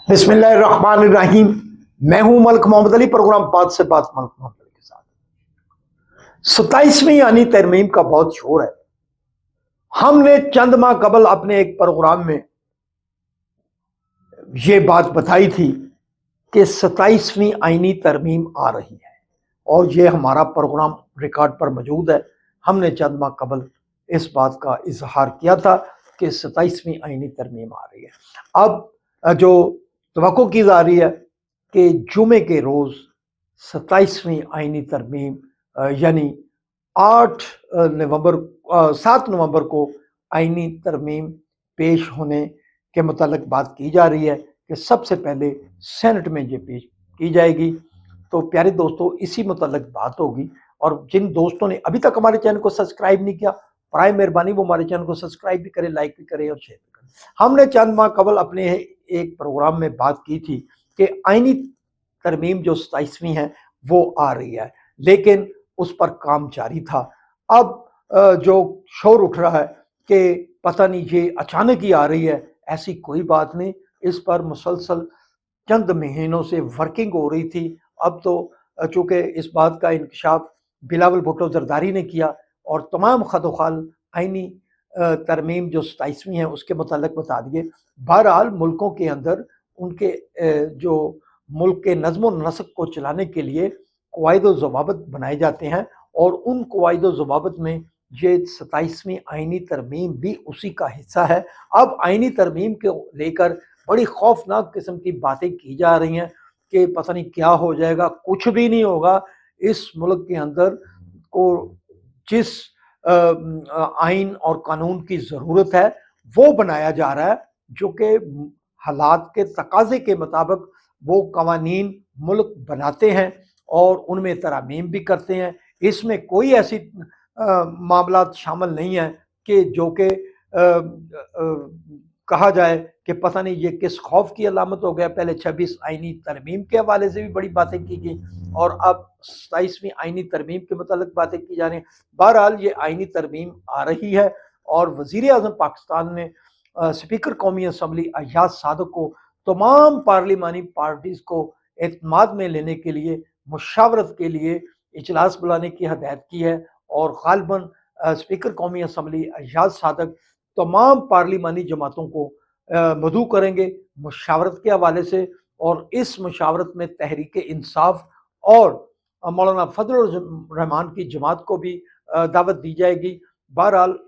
बिस्मिल्लाहिर्रहमानिर्रहीम। मैं हूं मलिक मोहम्मद अली, प्रोग्राम बात से बात मलिक मोहम्मद अली के साथ। 27वीं यानी तरमीम का बहुत शोर है। हमने चंद माह कबल अपने एक प्रोग्राम में ये बात बताई थी कि 27वीं आईनी तरमीम आ रही है और ये हमारा प्रोग्राम रिकॉर्ड पर मौजूद है। हमने चंद माह कबल इस बात का इजहार किया था कि 27वीं आईनी तरमीम आ रही है। अब जो तवक्को की जा रही है कि जुमे के रोज़ 27वीं आईनी तरमीम यानी 7 नवंबर को आईनी तरमीम पेश होने के मुतालिक बात की जा रही है कि सबसे पहले सेनेट में ये पेश की जाएगी। तो प्यारे दोस्तों, इसी मुतालिक बात होगी। और जिन दोस्तों ने अभी तक हमारे चैनल को सब्सक्राइब नहीं किया, बराए मेहरबानी वो हमारे चैनल को सब्सक्राइब भी करें, लाइक भी करें और शेयर भी करें। हमने चंद माह कबल अपने एक प्रोग्राम में बात की थी कि आईनी तरमीम जो 27वीं है वो आ रही है, लेकिन उस पर काम जारी था। अब जो शोर उठ रहा है कि पता नहीं ये अचानक ही आ रही है, ऐसी कोई बात नहीं। इस पर मुसलसल चंद महीनों से वर्किंग हो रही थी। अब तो चूंकि इस बात का इंकशाफ बिलावल भुट्टो जरदारी ने किया और तमाम खतोखाल आईनी तरमीम जो 27वीं है उसके मुतालिक बता दिए। बहरहाल मुल्कों के अंदर उनके जो मुल्क के नज़्म नस्क को चलाने के लिए कवायद व ज़वाबित बनाए जाते हैं और उन कवायद व ज़वाबित में ये 27वीं आईनी तरमीम भी उसी का हिस्सा है। अब आईनी तरमीम के लेकर बड़ी खौफनाक किस्म की बातें की जा रही हैं कि पता नहीं क्या हो जाएगा। कुछ भी नहीं होगा। इस मुल्क के अंदर को जिस आइन और कानून की ज़रूरत है वो बनाया जा रहा है, जो कि हालात के तकाजे के मुताबिक वो कवानीन मुल्क बनाते हैं और उनमें तरामीम भी करते हैं। इसमें कोई ऐसी मामलात शामिल नहीं है कि जो कि कहा जाए कि पता नहीं ये किस खौफ की अलामत हो गया। पहले 26 आईनी तरमीम के हवाले से भी बड़ी बातें की गई और अब 27वीं आईनी तरमीम के मुतालिक बातें की जा रही हैं। बहरहाल ये आईनी तरमीम आ रही है और वज़ीर आज़म पाकिस्तान ने स्पीकर कौमी असम्बली अय्याज सादक को तमाम पार्लिमानी पार्टीज़ को एतमाद में लेने के लिए, मुशावरत के लिए इजलास बुलाने की हदायत की है और गालिबन स्पीकर कौमी असम्बली अय्याज सादक तमाम पार्लिमानी जमातों को मदऊ करेंगे मुशावरत के हवाले से। और इस मुशावरत में तहरीक इंसाफ और मौलाना फजल रहमान की जमात को भी दावत दी जाएगी। बहरहाल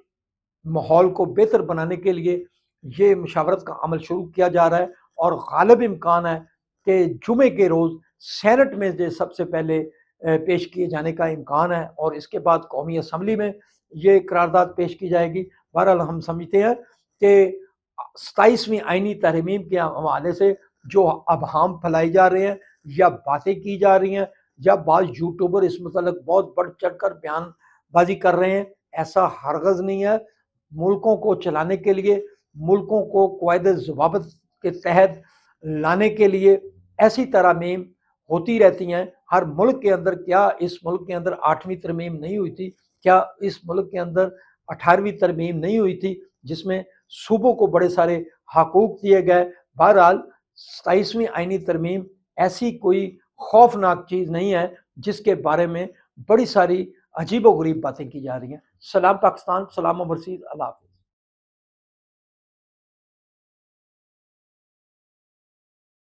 माहौल को बेहतर बनाने के लिए ये मुशावरत का अमल शुरू किया जा रहा है और गालिब इम्कान है कि जुमे के रोज़ सेनेट में जो सबसे पहले पेश किए जाने का इम्कान है और इसके बाद कौमी असम्बली में ये करारदाद पेश की जाएगी। बहरहाल हम समझते हैं कि 27वीं आईनी तरमीम के हवाले से जो अबहाम फैलाई जा रहे हैं या बातें की जा रही हैं या बाज़ यूट्यूबर इस मतलब बहुत बढ़ चढ़ कर बयानबाजी कर रहे हैं, ऐसा हरगज़ नहीं है। मुल्कों को चलाने के लिए, मुल्कों को क़वायद ज़वाबित के तहत लाने के लिए ऐसी तरमीम होती रहती हैं हर मुल्क के अंदर। क्या इस मुल्क के अंदर 8वीं तरमीम नहीं हुई थी? क्या इस मुल्क के अंदर 18वीं तरमीम नहीं हुई थी जिसमें सूबों को बड़े सारे हकूक दिए गए? बहरहाल 27वीं आईनी तरमीम ऐसी कोई खौफनाक चीज़ नहीं है जिसके बारे में बड़ी सारी अजीब व गरीब बातें की जा रही हैं। सलाम पाकिस्तान, सलाम ओवरसीज़, अल्लाह हाफ़िज़।